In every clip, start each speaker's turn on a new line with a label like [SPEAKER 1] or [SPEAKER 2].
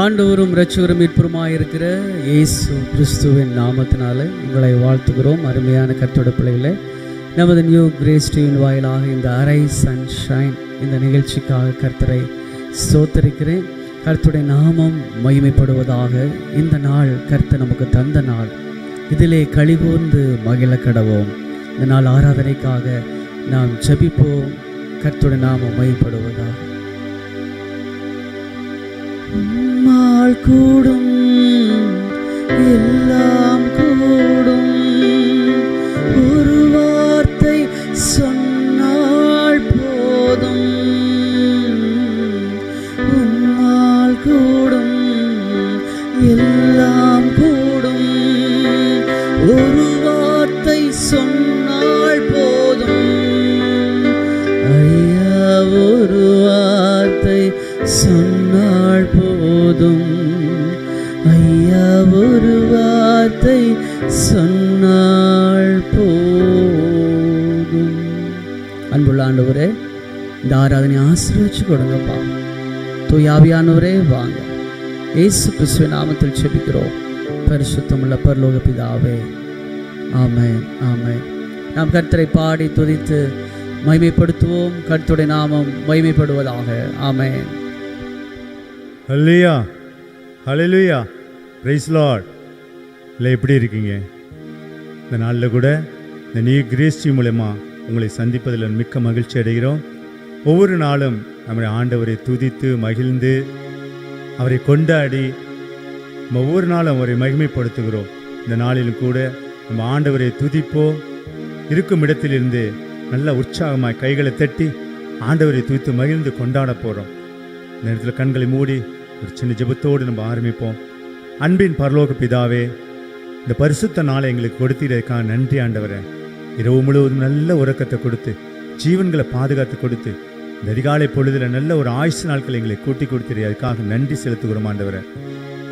[SPEAKER 1] ஆண்டவரும் இரட்சகரும் மீட்பருமாயிருக்கிற இயேசு கிறிஸ்துவின் நாமத்தினால உங்களை வாழ்த்துகிறோம். அருமையான கர்த்தருடைய பிள்ளைகளே, நமது நியூ கிரேஸ் டிவியின் வாயிலாக இந்த அரை சன்ஷைன் இந்த நிகழ்ச்சிக்காக கர்த்தரை ஸ்தோத்தரிக்கிறேன். கர்த்தருடைய நாமம் மகிமைப்படுவதாக. இந்த நாள் கர்த்தர் நமக்கு தந்த நாள், இதிலே களிகூர்ந்து மகிழ கடவோம். இந்த நாள் ஆராதனைக்காக நாம் ஜெபிப்போம். கர்த்தருடைய நாமம் மகிமைப்படுவதாக. உம்மால் கூடும் எல்லாம் கூடும், ஒரு வார்த்தை சொன்னால் போதும். உம்மால் கூடும் எல்லாம் கூடும், ஒரு வார்த்தை சொன்னால் போதும். ஐயா, ஒரு வார்த்தை சொன்னால் போதும். ஐயா, ஒரு வார்த்தை சொன்னால் போதும். அன்புள்ள ஆண்டவரே, இந்த ஆராதனை ஆசீர்வதிச்சு கொடுங்கப்பா. தூயாவியானவரே வாங்க. இயேசு கிறிஸ்துவின் நாமத்தில் ஜெபிக்கிறோம் பரிசுத்தமுள்ள பரலோக பிதாவே, ஆமென், ஆமென். நாம் கர்த்தரை பாடி துதித்து மகிமைப்படுத்துவோம். கர்த்தருடைய நாமம் மகிமைப்படுவதாக. ஆமென்.
[SPEAKER 2] ஹல்லேலூயா, ஹல்லேலூயா, பிரைஸ் லார்ட். இல்லை, எப்படி இருக்கீங்க? இந்த நாளில் கூட இந்த நியூ கிரேஸ் டிவி மூலமா உங்களை சந்திப்பதில் மிக்க மகிழ்ச்சி அடைகிறோம். ஒவ்வொரு நாளும் நம்முடைய ஆண்டவரை துதித்து மகிழ்ந்து அவரை கொண்டாடி நம்ம ஒவ்வொரு நாளும் அவரை மகிமைப்படுத்துகிறோம். இந்த நாளிலும் கூட நம்ம ஆண்டவரை துதிப்போம். இருக்கும் இடத்திலிருந்து நல்ல உற்சாகமாக கைகளை தட்டி ஆண்டவரை துதித்து மகிழ்ந்து கொண்டாட போகிறோம். இந்த நேரத்தில் கண்களை மூடி ஒரு சின்ன ஜெபத்தோடு நம்ம ஆரம்பிப்போம். அன்பின் பரலோக பிதாவே, இந்த பரிசுத்த நாளை எங்களுக்கு கொடுத்தீரதுக்காக நன்றி ஆண்டவரே. இரவு முழுவதும் நல்ல உறக்கத்தை கொடுத்து ஜீவன்களை பாதுகாத்து கொடுத்து இந்த அதிகாலை பொழுதில் நல்ல ஒரு ஆயுசு நாட்களை எங்களை கூட்டி கொடுத்தீரே, அதுக்காக நன்றி செலுத்துகிறோம் ஆண்டவரே.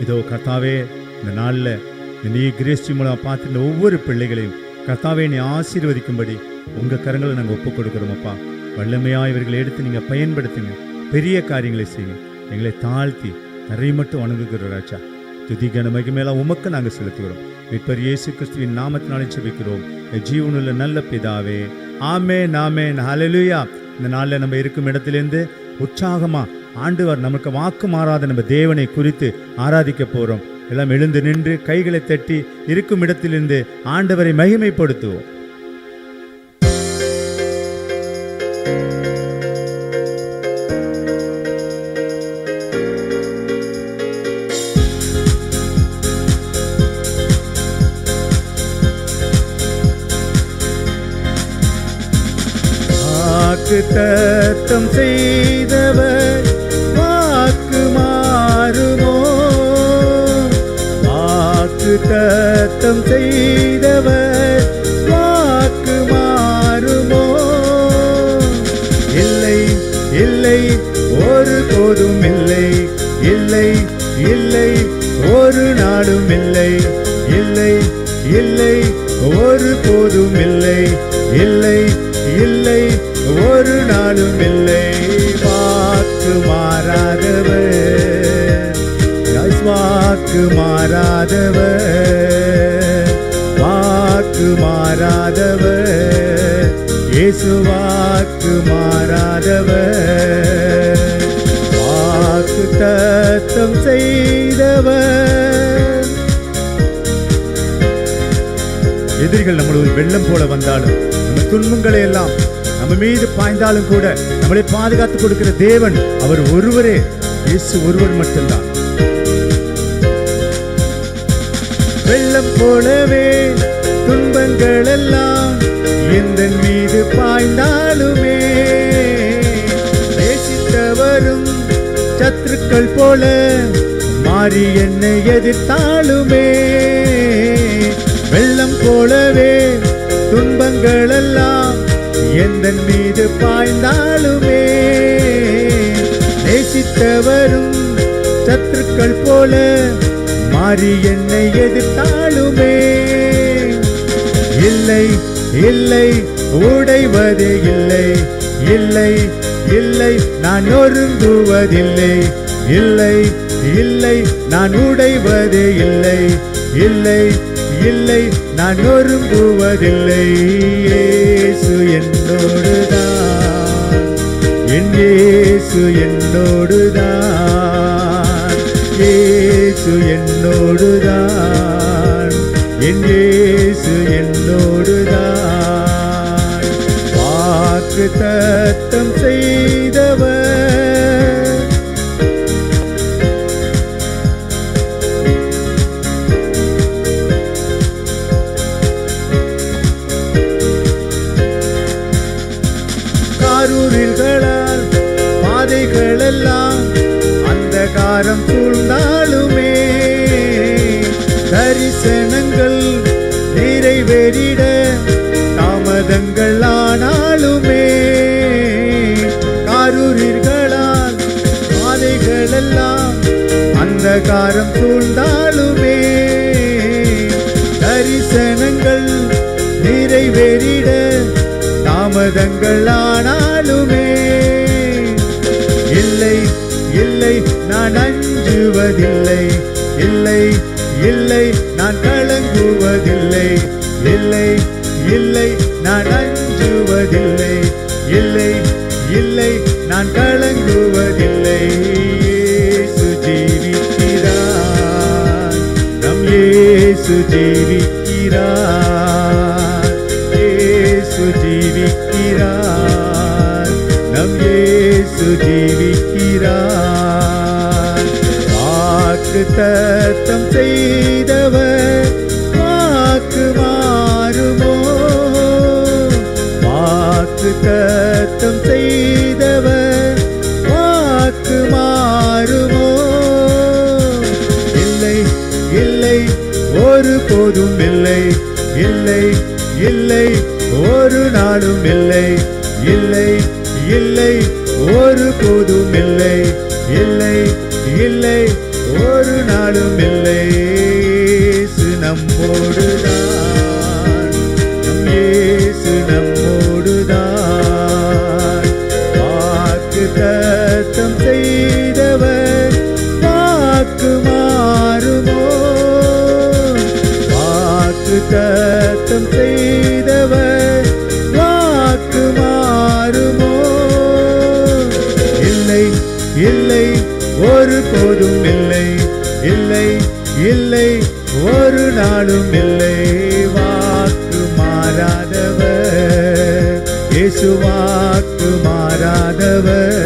[SPEAKER 2] இதோ கர்த்தாவே, இந்த நாளில் இந்த நீ கிரேஸ்டி மூலம் பார்த்துருந்த ஒவ்வொரு பிள்ளைகளையும் கர்த்தாவே நீ ஆசீர்வதிக்கும்படி உங்கள் கரங்களை நாங்கள் ஒப்புக் கொடுக்குறோம் அப்பா. வல்லமையாக இவர்களை எடுத்து நீங்கள் பயன்படுத்துங்க, பெரிய காரியங்களை செய்யுங்க. எங்களை தாழ்த்தி தரை மட்டும் வணங்குகிறோம் ராஜா. துதிகன மகிமையெல்லாம் உமக்கு நாங்கள் செலுத்துகிறோம். மீட்பர் இயேசு கிறிஸ்துவின் நாமத்தினாலே ஜெபிக்கிறோம் ஜீவனுள்ள நல்ல பிதாவே, ஆமென், ஆமென், ஹல்லேலூயா. இந்த நாளில் நம்ம இருக்கும் இடத்திலிருந்து உற்சாகமாக ஆண்டவர் நமக்கு வாக்கு மாறாத நம்ம தேவனை குறித்து ஆராதிக்க போகிறோம். எல்லாம் எழுந்து நின்று கைகளை தட்டி இருக்கும் இடத்திலிருந்து ஆண்டவரை மகிமைப்படுத்துவோம். வாக்குத்தத்தம் செய்தவர் வாக்கு மாறுமோ? வாக்குத்தத்தம் செய்தவர் வாக்கு மாறுமோ? இல்லை, இல்லை, ஒரு போதும் இல்லை. இல்லை, இல்லை, ஒரு நாளும் இல்லை. இல்லை, இல்லை, ஒரு போதும் இல்லை. இல்லை, இல்லை, ஒரு நாளும் இல்லை. வாக்கு மாறாதவர், வாக்கு மாறாதவர், வாக்கு மாறாதவர், இயேசு வாக்கு மாறாதவர், வாக்கு தத்தம் செய்தவர். எதிரிகள் நம்மளோட வெள்ளம் போல வந்தாலும், நம்ம துன்பங்களை எல்லாம் நம்ம மீது பாய்ந்தாலும் கூட நம்மளை பாதுகாத்து கொடுக்கிற தேவன் அவர் ஒருவரே, இயேசு ஒருவர் மட்டும்தான். வெள்ளம் போலவே துன்பங்கள் எல்லாம் எந்த மீது பாய்ந்தாலுமே, நேசித்தவரும் சத்துருக்கள் போல மாறி என்னை எதிர்த்தாலுமே, வெள்ளம் போலவே துன்பங்கள் எல்லாம் எந்த மீது பாய்ந்தாலுமே, நேசித்தவரும் சத்துருக்கள் போல மாறி என்னை எதிர்த்தாலுமே, இல்லை, இல்லை, உடைவதே இல்லை. இல்லை, இல்லை, நான் நொறுங்குவதில்லை. இல்லை இல்லை நான் உடைவதே இல்லை, இல்லை இல்லை நான் நொறுங்குவதில்லை. இயேசு என்னோடுதான், என் இயேசு என்னோடுதான், இயேசு என்னோடுதான், என் இயேசு என்னோடுதான். வாக்கு தத்தம் செய்தவர், காரூரில்களால் பாதைகளெல்லாம் அந்தகாரம் சூழ்ந்தாலுமே, தரிசனங்கள் நிறைவேறிட தாமதங்கள் ஆனாலுமே, காரூரில்களால் பாதைகளெல்லாம் அந்தகாரம் சூழ்ந்தாலுமே, தரிசனங்கள் நிறைவேறிட தாமதங்கள் ஆனாலுமே, இல்லை இல்லை நான் அஞ்சுவதில்லை, இல்லை இல்லை நான் கலங்குவதில்லை, இல்லை இல்லை நான் அஞ்சுவதில்லை, இல்லை இல்லை நான் கலங்குவதில்லை. இயேசு ஜீவிக்கிறார், நம் இயேசு ஜீவிக்கிறார், இயேசு ஜீவிக்கிறார், நம் இயேசு ஜீவிக்கிறார். வாக்கு தத்தம் செய்தவர் வாக்கு மாறுமோ, வாக்கு தத்தம் செய்தவர் வாக்கு மாறுமோ, இல்லை இல்லை ஒரு போதும் இல்லை, இல்லை இல்லை ஒரு நாளும் இல்லை, இல்லை இல்லை ஒரு போதும் இல்லை, இல்லை இல்லை ஒரு நாளும் இல்லை. இயேசு நம்மோடுதான், நம் இயேசு நம்மோடுதான். வாக்கு தத்தம் செய்தவர் வாக்கு மாறுமோ, வாக்கு தத்தம் செய்தவர் வாக்கு மாறுமோ, இல்லை இல்லை ஒரு போதும் இல்லை, இல்லை இல்லை ஒரு நாளும் இல்லை. வாக்கு மாறாதவர் இயேசு, வாக்கு மாறாதவர்,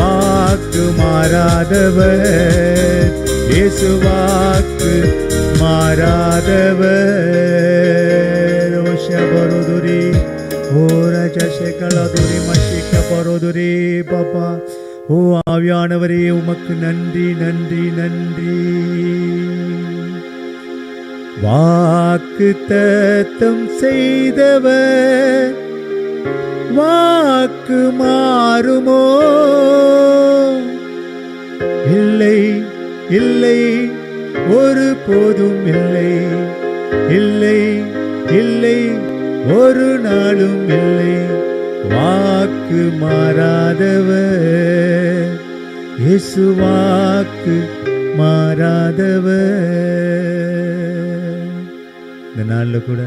[SPEAKER 2] வாக்கு மாறாதவர் இயேசு, வாக்கு மாறாதவர். ஓஷபரோதுரி ஓரஜசகலதுரி மஷிக பரோதுரி பாப்பா. ஓ ஆவியானவரே உமக்கு நன்றி நன்றி நன்றி. வாக்கு தத்தம் செய்தவர் வாக்கு மாறுமோ, இல்லை இல்லை ஒரு போதும் இல்லை, இல்லை இல்லை ஒரு நாளும் இல்லை. வாக்கு மாறாதவர் இயேசு, வாக்கு மாறாதவர். இந்த நாளில் கூட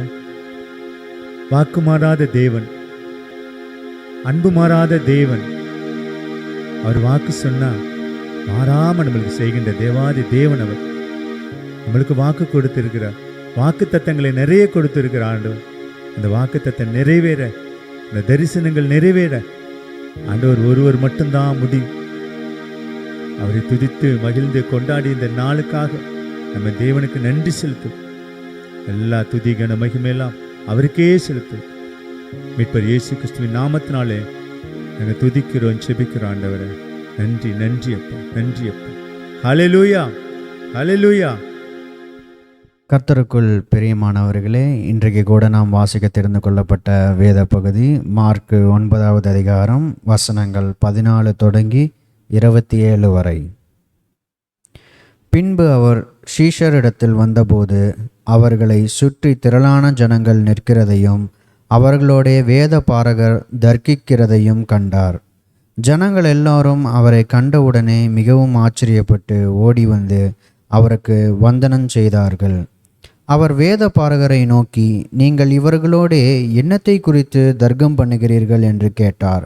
[SPEAKER 2] வாக்கு மாறாத தேவன், அன்பு மாறாத தேவன். அவர் வாக்கு சொன்னா மாறாம நம்மளுக்கு செய்கின்ற தேவாதி தேவன். அவர் நம்மளுக்கு வாக்கு கொடுத்திருக்கிறார், வாக்கு தத்தங்களை நிறைய கொடுத்திருக்கிற ஆண்டவர். அந்த வாக்கு தத்தம் நிறைவேற, இந்த தரிசனங்கள் நிறைவேற ஆண்டவர் ஒருவர் மட்டும்தான் முடியும். அவரை துதித்து மகிழ்ந்து கொண்டாடி இந்த நாளுக்காக நம்ம தேவனுக்கு நன்றி செலுத்தும். எல்லா துதி கன மகிமையெல்லாம் அவருக்கே செலுத்தும். மீட்பர் இயேசு கிறிஸ்துவின் நாமத்தினாலே நாங்கள் துதிக்கிறோம், செபிக்கிறோம். ஆண்டவரே நன்றி நன்றி அப்பா, நன்றி அப்பா. ஹல்லேலூயா ஹல்லேலூயா.
[SPEAKER 3] கர்த்தருக்குள் பிரியமானவர்களே, இன்றைக்கு கூட நாம் வாசிக்க தெரிந்து கொள்ளப்பட்ட வேத பகுதி மார்க்கு 9வது அதிகாரம் வசனங்கள் 14 தொடங்கி 27 வரை. பின்பு அவர் சீஷரிடத்தில் வந்தபோது அவர்களை சுற்றி திரளான ஜனங்கள் நிற்கிறதையும் அவர்களுடைய வேத பாரகர் தர்க்கிக்கிறதையும் கண்டார். ஜனங்கள் எல்லாரும் அவரை கண்டவுடனே மிகவும் ஆச்சரியப்பட்டு ஓடி வந்து அவருக்கு வந்தனம் செய்தார்கள். அவர் வேத பாரகரை நோக்கி, நீங்கள் இவர்களோடே என்னத்தை குறித்து தர்க்கம் பண்ணுகிறீர்கள் என்று கேட்டார்.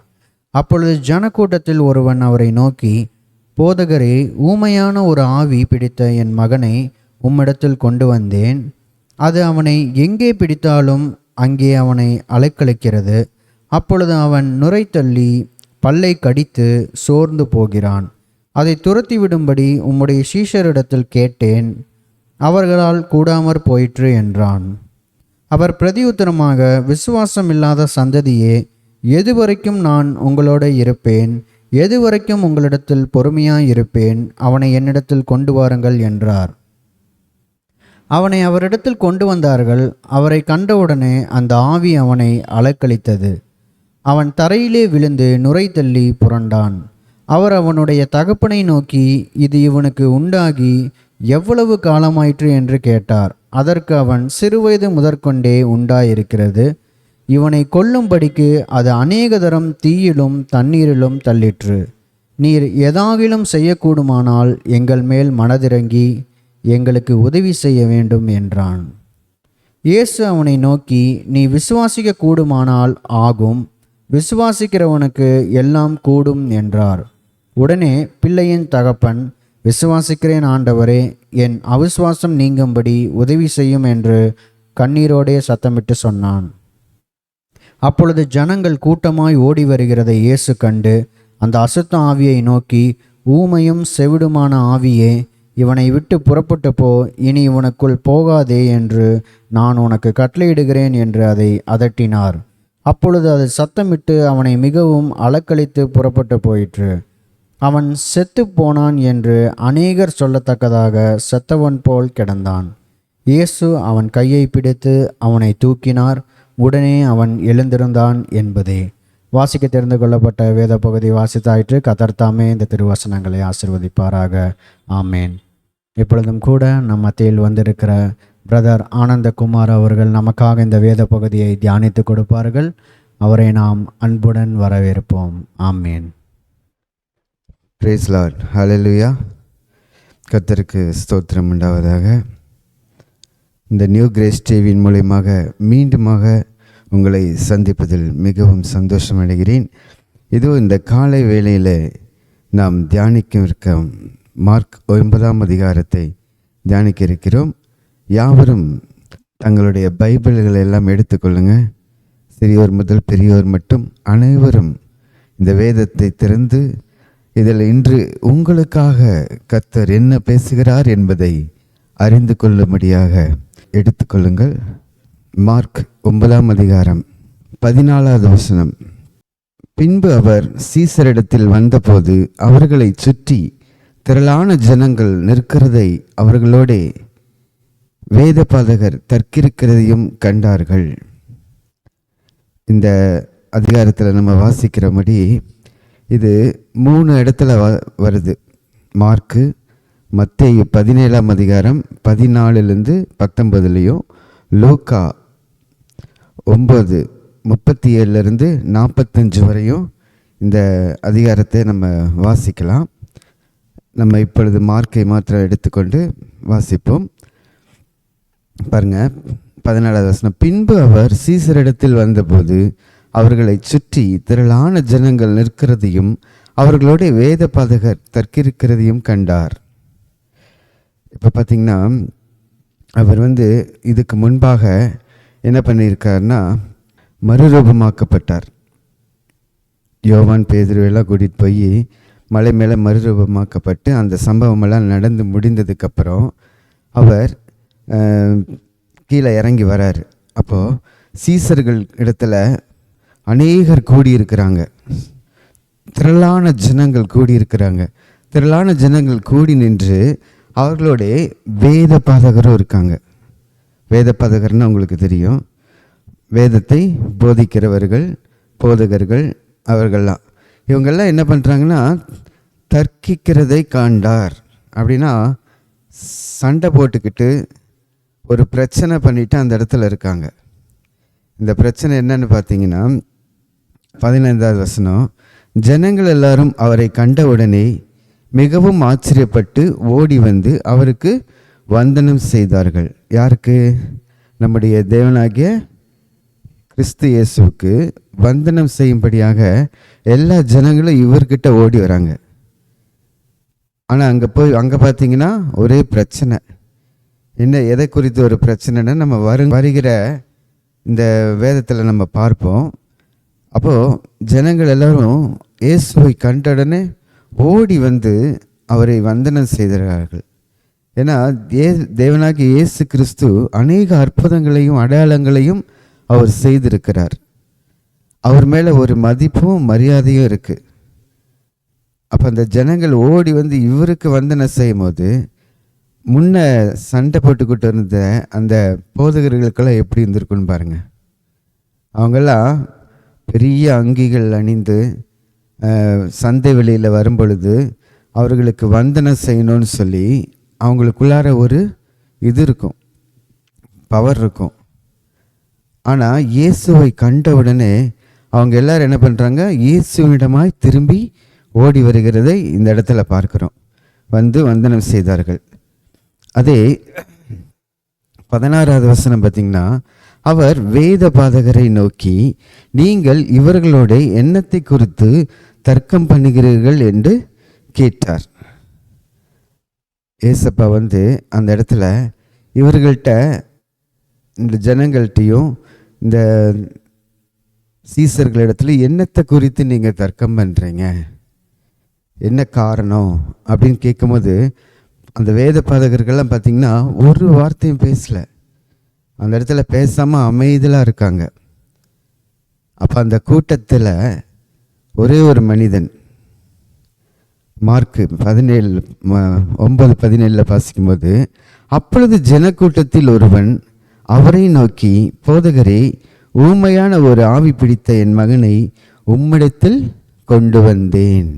[SPEAKER 3] அப்பொழுது ஜனக்கூட்டத்தில் ஒருவன் அவரை நோக்கி, போதகரே, ஊமையான ஒரு ஆவி பிடித்த என் மகனை உம்மிடத்தில் கொண்டு வந்தேன். அது அவனை எங்கே பிடித்தாலும் அங்கே அவனை அலைக்கழிக்கிறது. அப்பொழுது அவன் நுரை தள்ளி பல்லை கடித்து சோர்ந்து போகிறான். அதை துரத்திவிடும்படி உம்முடைய சீஷரிடத்தில் கேட்டேன், அவர்களால் கூடாமற் போயிற்று என்றான். அவர் பிரதியுத்தரமாக, விசுவாசம் இல்லாத சந்ததியே, எதுவரைக்கும் நான் உங்களோட இருப்பேன்? எதுவரைக்கும் உங்களிடத்தில் பொறுமையாயிருப்பேன்? அவனை என்னிடத்தில் கொண்டு வாருங்கள் என்றார். அவனை அவரிடத்தில் கொண்டு வந்தார்கள். அவரை கண்டவுடனே அந்த ஆவி அவனை அலைக்கழித்தது. அவன் தரையிலே விழுந்து நுரை தள்ளி புரண்டான். அவர் அவனுடைய தகப்பனை நோக்கி, இது இவனுக்கு உண்டாகி எவ்வளவு காலமாயிற்று என்று கேட்டார். அதற்கு அவன், சிறுவயது முதற்கொண்டே உண்டாயிருக்கிறது. இவனை கொல்லும்படிக்கு அது அநேக தரம் தீயிலும் தண்ணீரிலும் தள்ளிற்று. நீர் எதாகிலும் செய்யக்கூடுமானால் எங்கள் மேல் மனதிறங்கி எங்களுக்கு உதவி செய்ய வேண்டும் என்றான். இயேசு அவனை நோக்கி, நீ விசுவாசிக்க கூடுமானால் ஆகும், விசுவாசிக்கிறவனுக்கு எல்லாம் கூடும் என்றார். உடனே பிள்ளையின் தகப்பன், விசுவாசிக்கிறேன் ஆண்டவரே, என் அவிசுவாசம் நீங்கும்படி உதவி செய்யும் என்று கண்ணீரோடே சத்தமிட்டு சொன்னான். அப்பொழுது ஜனங்கள் கூட்டமாய் ஓடி வருகிறதை இயேசு கண்டு அந்த அசுத்த ஆவியை நோக்கி, ஊமையும் செவிடுமான ஆவியே, இவனை விட்டு புறப்பட்டு போ, இனி இவனுக்குள் போகாதே என்று நான் உனக்கு கட்டளையிடுகிறேன் என்று அதை அதட்டினார். அப்பொழுது அது சத்தமிட்டு அவனை மிகவும் அலக்களித்து புறப்பட்டு போயிற்று. அவன் செத்து போனான் என்று அநேகர் சொல்லத்தக்கதாக செத்தவன் போல் கிடந்தான். இயேசு அவன் கையை பிடித்து அவனை தூக்கினார். உடனே அவன் எழுந்திருந்தான் என்பதே. வாசிக்க தெரிந்து கொள்ளப்பட்ட வேத பகுதி வாசித்தாயிற்று. கர்த்தர் தாமே இந்த திருவசனங்களை ஆசீர்வதிப்பாராக. ஆமேன். இப்பொழுதும் கூட நம் மத்தியில் வந்திருக்கிற பிரதர் ஆனந்தகுமார் அவர்கள் நமக்காக இந்த வேத பகுதியை தியானித்து கொடுப்பார்கள். அவரை நாம் அன்புடன் வரவேற்போம். ஆமேன்.
[SPEAKER 4] Praise Lord. ஹல்லேலூயா. கர்த்தருக்கு ஸ்தோத்திரம் உண்டாவதாக. இந்த நியூ கிரேஸ் டிவியின் மூலமாக மீண்டுமாக உங்களை சந்திப்பதில் மிகவும் சந்தோஷம் அடைகிறேன். இதுவும் இந்த காலை வேளையில் நாம் தியானிக்க இருக்க மார்க் 9ஆம் அதிகாரத்தை தியானிக்க இருக்கிறோம். யாவரும் தங்களுடைய பைபிள்களை எல்லாம் எடுத்துக்கொள்ளுங்க. சிறியோர் முதல் பெரியோர் மட்டும் அனைவரும் இந்த வேதத்தை திறந்து இதில் இன்று உங்களுக்காக கர்த்தர் என்ன பேசுகிறார் என்பதை அறிந்து கொள்ளும்படியாக எடுத்துக்கொள்ளுங்கள். மார்க் 9ஆம் அதிகாரம் 14வது வசனம். பின்பு அவர் சீசரிடத்தில் வந்தபோது அவர்களை சுற்றி திரளான ஜனங்கள் நிற்கிறதை அவர்களோடே வேதபாதகர் தர்க்கிருக்கிறதையும் கண்டார்கள். இந்த அதிகாரத்தில் நம்ம வாசிக்கிறபடி இது 3 இடத்துல வருது. மார்க்கு, மத்தேயு 17ஆம் அதிகாரம் 14லேருந்து 19, லூக்கா 9:37லேருந்து 45 வரையும் இந்த அதிகாரத்தை நம்ம வாசிக்கலாம். நம்ம இப்பொழுது மார்க்கை மாத்திரம் எடுத்துக்கொண்டு வாசிப்போம். பாருங்க, 14வது வசனம். பின்பு அவர் சீசரிடத்தில் வந்தபோது அவர்களை சுற்றி திரளான ஜனங்கள் நிற்கிறதையும் அவர்களோட வேத பாதகர் தர்க்கிருக்கிறதையும் கண்டார். இப்போ பார்த்தீங்கன்னா அவர் இதுக்கு முன்பாக என்ன பண்ணியிருக்காருன்னா மறுரூபமாக்கப்பட்டார். யோவான் பேதுருவெல்லாம் கூட்டிகிட்டு போய் மலை மேலே மறுரூபமாக்கப்பட்டு அந்த சம்பவமெல்லாம் நடந்து முடிந்ததுக்கப்புறம் அவர் கீழே இறங்கி வரார். அப்போது சீசர்கள் இடத்துல அநேகர் கூடியிருக்கிறாங்க. திரளான ஜனங்கள் கூடியிருக்கிறாங்க. திரளான ஜனங்கள் கூடி நின்று அவர்களோட வேத பாதகரும் இருக்காங்க. வேத பாதகர்னால் உங்களுக்கு தெரியும், வேதத்தை போதிக்கிறவர்கள், போதகர்கள், அவர்கள்லாம். இவங்கெல்லாம் என்ன பண்ணுறாங்கன்னா தர்க்கிக்கிறதை காண்டார். அப்படின்னா சண்டை போட்டுக்கிட்டு ஒரு பிரச்சனை பண்ணிவிட்டு அந்த இடத்துல இருக்காங்க. இந்த பிரச்சனை என்னன்னு பார்த்தீங்கன்னா 15வது வசனம். ஜனங்கள் எல்லாரும் அவரை கண்டவுடனே மிகவும் ஆச்சரியப்பட்டு ஓடி வந்து அவருக்கு வந்தனம் செய்தார்கள். யாருக்கு? நம்முடைய தேவனாகிய கிறிஸ்து இயேசுவுக்கு வந்தனம் செய்யும்படியாக எல்லா ஜனங்களும் இவர்கிட்ட ஓடி வராங்க. ஆனால் அங்கே பார்த்தீங்கன்னா ஒரே பிரச்சனை. என்ன, எதை குறித்து ஒரு பிரச்சனைன்னா நம்ம வருகிற இந்த வேதத்தில் நம்ம பார்ப்போம். அப்போது ஜனங்கள் எல்லாரும் இயேசுவை கண்டவுடனே ஓடி வந்து அவரை வந்தனம் செய்தார்கள். ஏன்னா தேவனாகிய இயேசு கிறிஸ்து அநேக அற்புதங்களையும் அடையாளங்களையும் அவர் செய்திருக்கிறார். அவர் மேலே ஒரு மதிப்பும் மரியாதையும் இருக்குது. அப்போ அந்த ஜனங்கள் ஓடி வந்து இவருக்கு வந்தனம் செய்யும் போது முன்ன சண்டை போட்டுக்கிட்டு இருந்த அந்த போதகர்களுக்கெல்லாம் எப்படி இருந்திருக்குன்னு பாருங்கள். அவங்கெல்லாம் பெரிய அங்கிகள் அணிந்து சந்தை வெளியில் வரும்பொழுது அவர்களுக்கு வந்தனம் செய்யணும்னு சொல்லி அவங்களுக்குள்ளார ஒரு இது இருக்கும், பவர் இருக்கும். ஆனால் இயேசுவை கண்டவுடனே அவங்க எல்லாரும் என்ன பண்ணுறாங்க? இயேசுவிடமாய் திரும்பி ஓடி வருகிறதை இந்த இடத்துல பார்க்குறோம். வந்து வந்தனம் செய்தார்கள். அதே 16வது வசனம் பார்த்திங்கன்னா, அவர் வேத பாதகரை நோக்கி, நீங்கள் இவர்களோட எண்ணத்தை குறித்து தர்க்கம் பண்ணுகிறீர்கள் என்று கேட்டார். ஏசப்பா வந்து அந்த இடத்துல இவர்கள்ட்ட, இந்த ஜனங்கள்கிட்டையும் இந்த சீசர்களிடத்துல எண்ணத்தை குறித்து நீங்கள் தர்க்கம் பண்ணுறீங்க, என்ன காரணம் அப்படின்னு கேட்கும்போது அந்த வேத பாதகர்கள்லாம் பார்த்திங்கன்னா ஒரு வார்த்தையும் பேசலை. அந்த இடத்துல பேசாமல் அமைதியாக இருக்காங்க. அப்போ அந்த கூட்டத்தில் ஒரே ஒரு மனிதன், மார்க்கு 9:17 வாசிக்கும்போது, அப்பொழுது ஜனக்கூட்டத்தில் ஒருவன் அவரை நோக்கி, போதகரே, ஊமையான ஒரு ஆவி பிடித்த என் மகனை உம்மிடத்தில் கொண்டு வந்தேன்.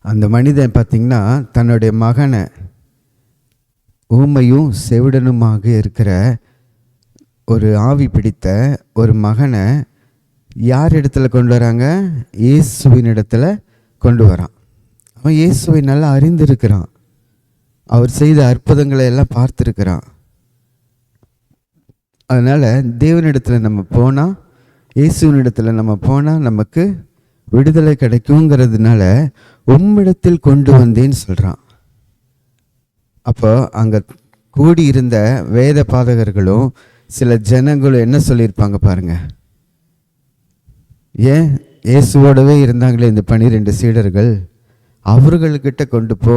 [SPEAKER 4] அந்த மனிதன் பார்த்திங்கன்னா தன்னுடைய மகனை, ஊமையும் செவிடனுமாக இருக்கிற ஒரு ஆவி பிடித்த ஒரு மகனை யார் இடத்துல கொண்டு வராங்க? இயேசுவின் இடத்துல கொண்டு வரான். அவன் இயேசுவை நல்லா அறிந்திருக்கிறான். அவர் செய்த அற்புதங்களை எல்லாம் பார்த்துருக்கிறான். அதனால் தேவனிடத்தில் நம்ம போனால், இயேசுவினிடத்தில் நம்ம போனால் நமக்கு விடுதலை கிடைக்குங்கிறதுனால உம்மிடத்தில் கொண்டு வந்தேன்னு சொல்கிறான். அப்போ அங்கே கூடியிருந்த வேத பாதகர்களும் சில ஜனங்களும் என்ன சொல்லியிருப்பாங்க பாருங்க. ஏன் இயேசுவோடவே இருந்தாங்களே இந்த 12 சீடர்கள், அவர்கள்கிட்ட கொண்டு போ,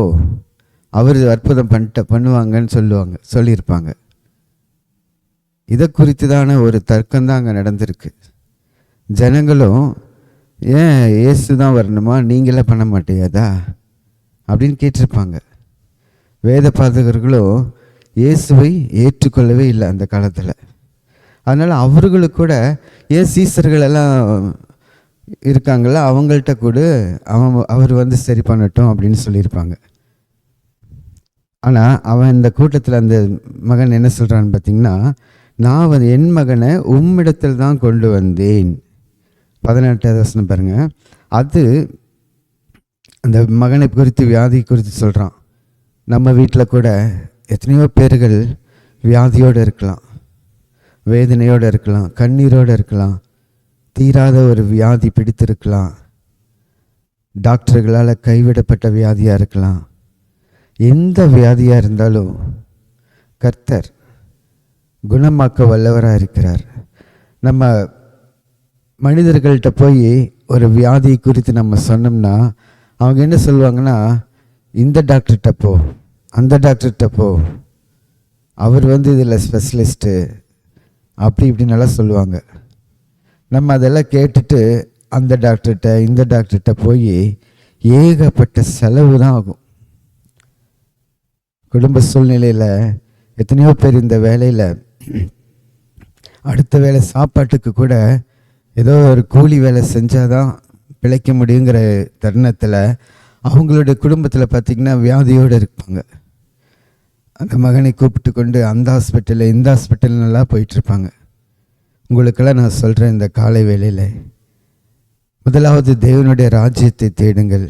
[SPEAKER 4] அவர் அற்புதம் பண்ணுவாங்கன்னு சொல்லியிருப்பாங்க. இதை குறித்து தான ஒரு தர்க்கம்தான் அங்கே நடந்திருக்கு. ஜனங்களும், ஏன் இயேசு தான் வரணுமா, நீங்களே பண்ண மாட்டேயாதா அப்படின்னு கேட்டிருப்பாங்க. வேத பாதகர்களும் இயேசுவை ஏற்றுக்கொள்ளவே இல்லை அந்த காலத்தில். அதனால் அவர்களுக்கு கூட, ஏன் சீசர்கள் எல்லாம் இருக்காங்கள, அவங்கள்ட்ட கூட அவர் வந்து சரி பண்ணட்டும் அப்படின்னு சொல்லியிருப்பாங்க. ஆனால் அவன் இந்த கூட்டத்தில் அந்த மகன் என்ன சொல்கிறான்னு பார்த்தீங்கன்னா, நான் வந்து என் மகனை உம்மிடத்தில் தான் கொண்டு வந்தேன். 18வது வசனம் பாருங்கள். அது அந்த மகனை குறித்து, வியாதி குறித்து சொல்கிறான். நம்ம வீட்டில் கூட எத்தனையோ பேர்கள் வியாதியோடு இருக்கலாம், வேதனையோடு இருக்கலாம், கண்ணீரோடு இருக்கலாம், தீராத ஒரு வியாதி பிடித்திருக்கலாம், டாக்டர்களால் கைவிடப்பட்ட வியாதியாக இருக்கலாம். எந்த வியாதியாக இருந்தாலும் கர்த்தர் குணமாக்க வல்லவராக இருக்கிறார். நம்ம மனிதர்கள்ட்ட போய் ஒரு வியாதி குறித்து நம்ம சொன்னோம்னா அவங்க என்ன சொல்லுவாங்கன்னா, இந்த டாக்டர்கிட்ட போ, அந்த டாக்டர்கிட்ட போ, அவர் வந்து இதில் ஸ்பெஷலிஸ்ட்டு, அப்படி இப்படின்னெல்லாம் சொல்லுவாங்க. நம்ம அதெல்லாம் கேட்டுட்டு அந்த டாக்டர்கிட்ட இந்த டாக்டர்கிட்ட போய் ஏகப்பட்ட செலவு தான் ஆகும். குடும்ப சூழ்நிலையில் எத்தனையோ பேர் இந்த வேலையில் அடுத்த வேலை சாப்பாட்டுக்கு கூட ஏதோ ஒரு கூலி வேலை செஞ்சால் தான் பிழைக்க முடியுங்கிற தருணத்தில் அவங்களுடைய குடும்பத்தில் பார்த்திங்கன்னா வியாதியோடு இருப்பாங்க. அந்த மகனை கூப்பிட்டு கொண்டு அந்த ஹாஸ்பிட்டலில் இந்த ஹாஸ்பிட்டல்லாம் போயிட்டுருப்பாங்க. உங்களுக்கெல்லாம் நான் சொல்கிறேன், இந்த காலை வேளையில் முதலாவது தேவனுடைய ராஜ்யத்தை தேடுங்கள்,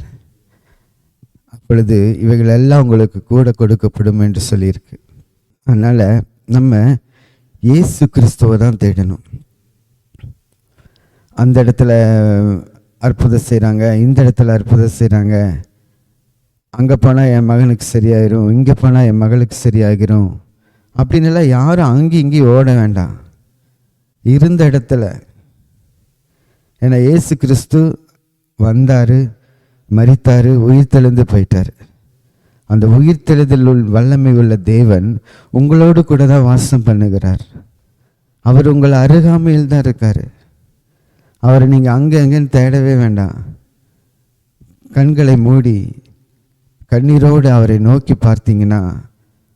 [SPEAKER 4] அப்பொழுது இவைகள் எல்லாம் உங்களுக்கு கூட கொடுக்கப்படும் என்று சொல்லியிருக்கு. அதனால் நம்ம இயேசு கிறிஸ்துவை தான் தேடணும். அந்த இடத்துல அற்புதம் செய்கிறாங்க, இந்த இடத்துல அற்புதம் செய்கிறாங்க, அங்கே போனால் என் மகனுக்கு சரியாயிரும், இங்கே போனால் என் மகளுக்கு சரியாகிரும் அப்படின்னுலாம் யாரும் அங்கேயும் இங்கேயும் ஓட வேண்டாம். இருந்த இடத்துல, ஏன்னா இயேசு கிறிஸ்து வந்தார், மரித்தார், உயிர்த்தெழுந்து போயிட்டார். அந்த உயிர்த்தெழுதல் வல்லமை உள்ள தேவன் உங்களோடு கூட தான் வாசம் பண்ணுகிறார். அவர் உங்கள் அருகாமையில் தான் இருக்கார். அவரை நீங்கள் அங்கே அங்கேன்னு தேடவே வேண்டாம். கண்களை மூடி கண்ணீரோடு அவரை நோக்கி பார்த்தீங்கன்னா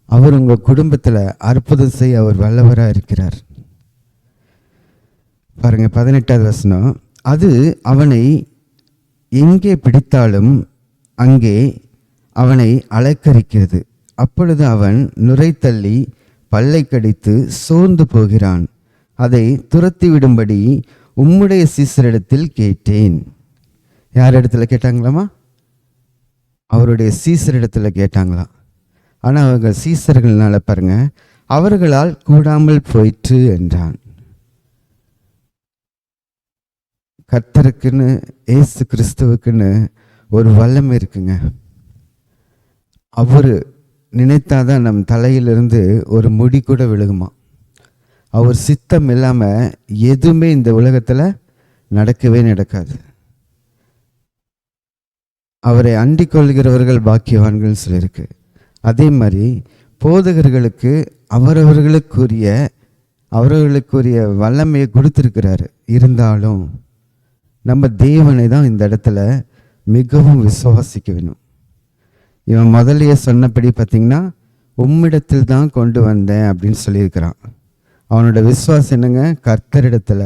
[SPEAKER 4] அவர் உங்கள் குடும்பத்தில் அற்புதம் செய்ய அவர் வல்லவராக இருக்கிறார். பாருங்க 18வது வசனம். அது அவனை எங்கே பிடித்தாலும் அங்கே அவனை அலைக்கரிக்கிறது. அப்பொழுது அவன் நுரை தள்ளி பல்லை கடித்து சோர்ந்து போகிறான். அதை துரத்தி விடும்படி உம்முடைய சீசரிடத்தில் கேட்டேன். யார் இடத்துல கேட்டாங்களாமா? அவருடைய சீசரிடத்தில் கேட்டாங்களாம். ஆனால் அவங்க சீசர்கள்னால பாருங்க, அவர்களால் கூடாமல் போயிற்று என்றான். கர்த்தருக்குன்னு, இயேசு கிறிஸ்துவுக்குன்னு ஒரு வல்லமை இருக்குங்க. அவர் நினைத்தாதான் நம் தலையிலிருந்து ஒரு முடி கூட விழுகுமா. அவர் சித்தம் இல்லாமல் எதுவுமே இந்த உலகத்தில் நடக்கவே நடக்காது. அவரை அண்டிக் கொள்கிறவர்கள் பாக்கியவான்கள் சொல்லியிருக்கு. அதே மாதிரி போதகர்களுக்கு அவரவர்களுக்குரிய வல்லமையை கொடுத்துருக்கிறாரு. இருந்தாலும் நம்ம தேவனை தான் இந்த இடத்துல மிகவும் விசுவாசிக்க வேணும். இவன் முதலையே சொன்னபடி பார்த்திங்கன்னா உம்மிடத்தில் தான் கொண்டு வந்தேன் அப்படின்னு சொல்லியிருக்கிறான். அவனோட விசுவாசம் என்னங்க? கர்த்தரிடத்தில்,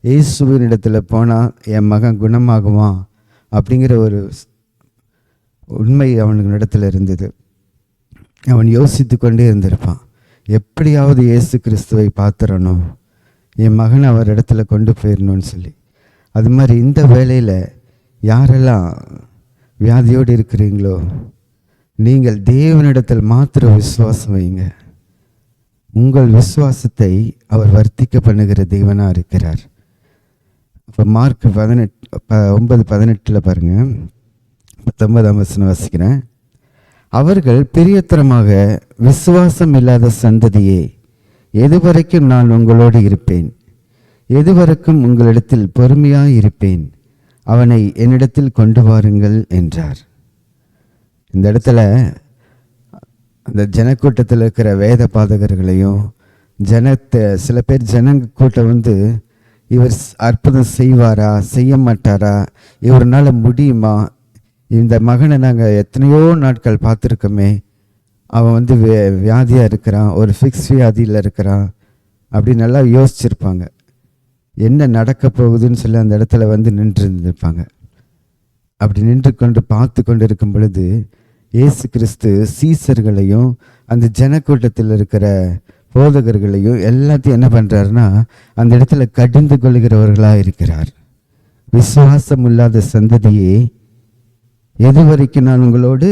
[SPEAKER 4] இயேசுவின் இடத்துல போனால் என் மகன் குணமாகுவான் அப்படிங்கிற ஒரு உண்மை அவனுக்கு இடத்துல இருந்தது. அவன் யோசித்து கொண்டே இருந்திருப்பான், எப்படியாவது இயேசு கிறிஸ்துவை பார்த்துடணும், என் மகன் அவர் இடத்துல கொண்டு போயிடணும்னு சொல்லி. அது மாதிரி இந்த வேளையில் யாரெல்லாம் வியாதியோடு இருக்கிறீங்களோ நீங்கள் தேவனிடத்தில் மாத்திர விசுவாசம் வைங்க. உங்கள் விசுவாசத்தை அவர் வர்த்திக்க பண்ணுகிற தேவனாக இருக்கிறார். இப்போ மார்க் 9:18 பாருங்கள், 19ஆம் வசனம் வாசிக்கிறேன். அவர்கள் பிரியத்தரமாக, விசுவாசம் இல்லாத சந்ததியே, எதுவரைக்கும் நான் உங்களோடு இருப்பேன், எதுவரைக்கும் உங்களிடத்தில் பொறுமையாக இருப்பேன், அவனை என்னிடத்தில் கொண்டு வாருங்கள் என்றார். இந்த இடத்துல அந்த ஜனக்கூட்டத்தில் இருக்கிற வேத பாதகர்களையும் சில பேர் கூட்டம் இவர் அற்புதம் செய்வாரா செய்ய மாட்டாரா, இவரால் முடியுமா, இந்த மகனை நாங்கள் எத்தனையோ நாட்கள் பார்த்துருக்கோமே, அவன் வியாதியாக இருக்கிறான், ஒரு ஃபிக்ஸ் வியாதியில் இருக்கிறான் அப்படின்னு நல்லா யோசிச்சிருப்பாங்க. என்ன நடக்க போகுதுன்னு சொல்லி அந்த இடத்துல நின்று இருந்திருப்பாங்க. அப்படி நின்று கொண்டு பார்த்து கொண்டு இருக்கும் பொழுது இயேசு கிறிஸ்து சீசர்களையும் அந்த ஜனக்கூட்டத்தில் இருக்கிற போதகர்களையும் எல்லாத்தையும் என்ன பண்ணுறாருன்னா அந்த இடத்துல கடிந்து கொள்கிறவர்களாக இருக்கிறார். விசுவாசம் இல்லாத சந்ததியே, எது வரைக்கும் நான் உங்களோடு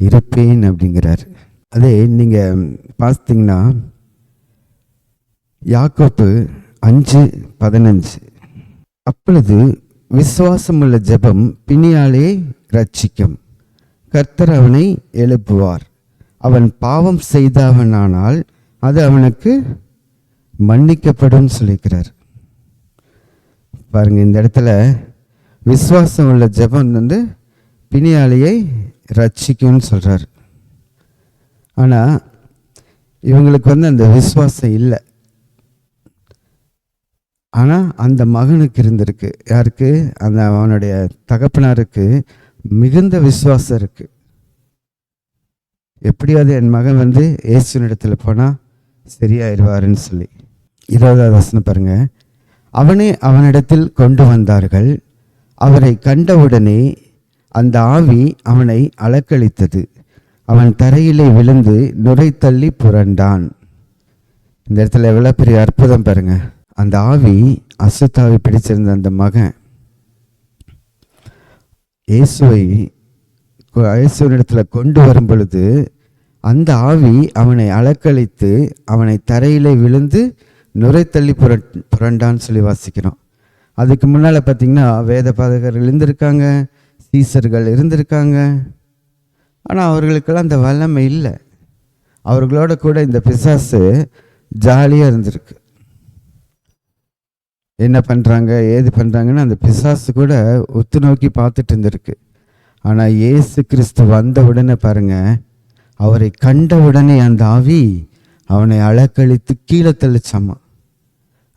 [SPEAKER 4] இருப்பேன் அப்படிங்கிறார். அதே நீங்கள் பார்த்தீங்கன்னா யாக்கோப்பு 5:15, அப்பொழுது விசுவாசமுள்ள ஜெபம் பிணியாலே ரட்சிக்கும், கர்த்தர் அவனை எழுப்புவார், அவன் பாவம் செய்தவனானால் அது அவனுக்கு மன்னிக்கப்படும் சொல்லிக்கிறார். பாருங்க, இந்த இடத்துல விசுவாசம் உள்ள ஜெபம் பிணியாலையை ரட்சிக்கும்னு சொல்கிறார். ஆனால் இவங்களுக்கு அந்த விசுவாசம் இல்லை. ஆனால் அந்த மகனுக்கு இருந்திருக்கு. யாருக்கு? அந்த அவனுடைய தகப்பனாருக்கு மிகுந்த விசுவாசம் இருக்குது. எப்படியாவது என் மகன் இயேசுனிடத்தில் போனால் சரியாயிருவாருன்னு சொல்லி. 20வது வசனம் பாருங்க. அவனை அவனிடத்தில் கொண்டு வந்தார்கள். அவரை கண்டவுடனே அந்த ஆவி அவனை அலக்களித்தது. அவன் தரையிலே விழுந்து நுரை தள்ளி புரண்டான். இந்த இடத்துல எவ்வளோ பெரிய அற்புதம் பாருங்க. அந்த ஆவி, அசுத்தாவி பிடிச்சிருந்த அந்த மகன் இயேசுவினிடத்தில் கொண்டு வரும் பொழுது அந்த ஆவி அவனை அலக்களித்து அவனை தரையிலே விழுந்து நுரை தள்ளி புரண்டான்னு சொல்லி வாசிக்கிறோம். அதுக்கு முன்னால் பார்த்திங்கன்னா வேத பாதகர்கள் இருந்திருக்காங்க, சீசர்கள் இருந்திருக்காங்க. ஆனால் அவர்களுக்கெல்லாம் அந்த வல்லமை இல்லை. அவர்களோட கூட இந்த பிசாசு ஜாலியாக இருந்திருக்கு. என்ன பண்ணுறாங்க ஏது பண்ணுறாங்கன்னு அந்த பிசாசு கூட உத்து நோக்கி பார்த்துட்டு இருந்திருக்கு. ஆனால் இயேசு கிறிஸ்து வந்த உடனே பாருங்கள், அவரை கண்ட உடனே அந்த ஆவி அவனை அலக்களித்து கீழே தள்ளிச்சாமா.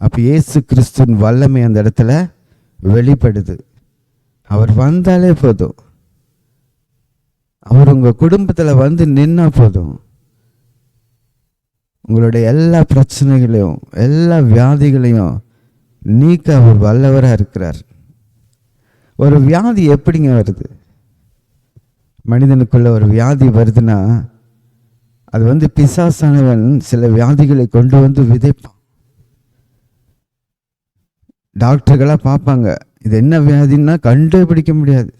[SPEAKER 4] அப்போ இயேசு கிறிஸ்துவின் வல்லமை அந்த இடத்துல வெளிப்படுது. அவர் வந்தாலே போதும், அவர் உங்கள் குடும்பத்தில் வந்து நின்னா போதும், உங்களுடைய எல்லா பிரச்சனைகளையும் எல்லா வியாதிகளையும் நீக்க அவர் வல்லவராக இருக்கிறார். ஒரு வியாதி எப்படிங்க வருது? மனிதனுக்குள்ள ஒரு வியாதி வருதுன்னா அது பிசாசானவன் சில வியாதிகளை கொண்டு வந்து விதைப்பான். டாக்டர்களாக பார்ப்பாங்க, இது என்ன வியாதின்னா கண்டுபிடிக்க முடியாது.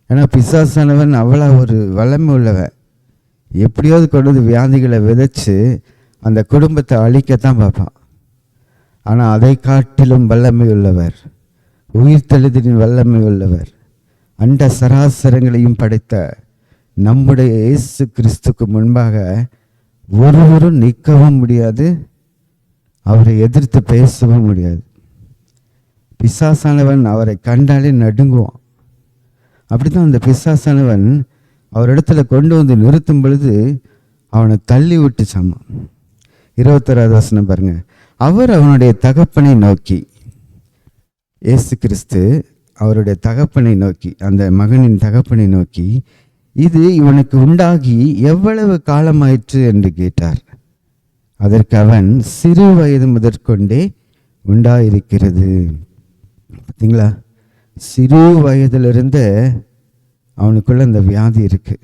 [SPEAKER 4] ஏன்னா பிசாசானவன் அவ்வளோ ஒரு வல்லமை உள்ளவன். எப்படியாவது கொண்டு வந்து வியாதிகளை விதைச்சு அந்த குடும்பத்தை அழிக்கத்தான் பார்ப்பான். ஆனால் அதை காட்டிலும் வல்லமை உள்ளவர், உயிர்த்தெழுதலின் வல்லமை உள்ளவர், அண்ட சராசரங்களையும் படைத்த நம்முடைய இயேசு கிறிஸ்துக்கு முன்பாக ஒருவரும் நிற்கவும் முடியாது, அவரை எதிர்த்து பேசவும் முடியாது. பிசாசானவன் அவரை கண்டாலே நடுங்குவான். அப்படித்தான் அந்த பிசாசானவன் அவரிடத்துல கொண்டு வந்து நிறுத்தும் பொழுது அவனை தள்ளி விட்டுச்சாமா. 21வது வசனம் பாருங்க. அவர் அவனுடைய தகப்பனை நோக்கி, இயேசு கிறிஸ்து அவருடைய தகப்பனை நோக்கி, அந்த மகனின் தகப்பனை நோக்கி, இது இவனுக்கு உண்டாகி எவ்வளவு காலமாயிற்று என்று கேட்டார். அதற்கு அவன், சிறு வயது முதற்கொண்டே உண்டாயிருக்கிறது. பார்த்தீங்களா, சிறு வயதிலிருந்து அவனுக்குள்ள அந்த வியாதி இருக்கு.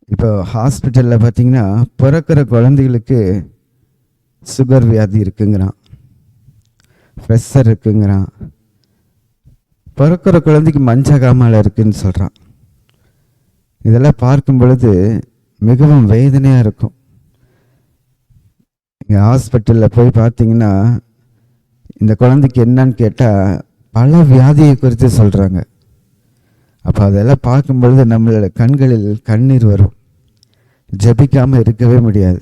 [SPEAKER 4] இப்போ ஹாஸ்பிட்டலில் பார்த்தீங்கன்னா பிறக்கிற குழந்தைகளுக்கு சுகர் வியாதி இருக்குங்கிறான், ப்ரெஷர் இருக்குங்கிறான், பிறக்கிற குழந்தைக்கு மஞ்சகாமாலை இருக்குன்னு சொல்கிறான். இதெல்லாம் பார்க்கும் பொழுது மிகவும் வேதனையாக இருக்கும். இங்கே ஹாஸ்பிட்டலில் போய் பார்த்தீங்கன்னா இந்த குழந்தைக்கு என்னன்னு கேட்டால் பல வியாதியை குறித்து சொல்கிறாங்க. அப்போ அதெல்லாம் பார்க்கும் பொழுது நம்மளோட கண்களில் கண்ணீர் வரும், ஜெபிக்காமல் இருக்கவே முடியாது.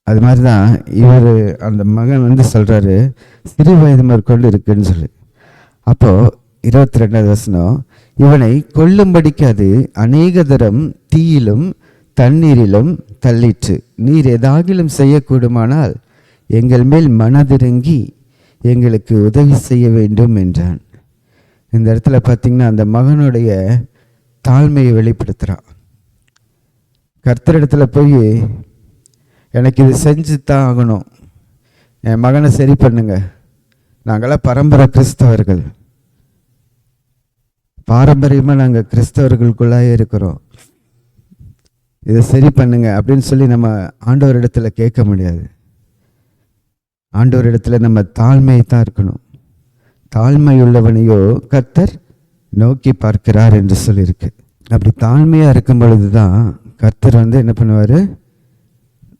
[SPEAKER 4] அது மாதிரி தான் இவர் அந்த மகன் சொல்கிறாரு, சிறு வயது மேற்கொண்டு இருக்குன்னு சொல்லி. அப்போது 22வது வசனம், இவனை கொல்லும்படிக்கு அது அநேக தரம் தீயிலும் தண்ணீரிலும் தள்ளிற்று. நீர் ஏதாகிலும் செய்யக்கூடுமானால் எங்கள் மேல் மனதிறங்கி எங்களுக்கு உதவி செய்ய வேண்டும் என்றான். இந்த இடத்துல பார்த்திங்கன்னா அந்த மகனுடைய தாழ்மையை வெளிப்படுத்துகிறான். கர்த்தரிடத்துல போய் எனக்கு இது செஞ்சு தான் ஆகணும், என் மகனை சரி பண்ணுங்க, நாங்களாம் பரம்பரை கிறிஸ்தவர்கள், பாரம்பரியமாக நாங்கள் கிறிஸ்தவர்களுக்குள்ளாயே இருக்கிறோம், இதை சரி பண்ணுங்க அப்படின்னு சொல்லி நம்ம ஆண்டவரிடத்துல கேட்க முடியாது. ஆண்டவரிடத்துல நம்ம தாழ்மையை தான் இருக்கணும். தாழ்மை உள்ளவனையோ கர்த்தர் நோக்கி பார்க்கிறார் என்று சொல்லியிருக்கு. அப்படி தாழ்மையாக இருக்கும் பொழுது தான் கர்த்தர் என்ன பண்ணுவார்,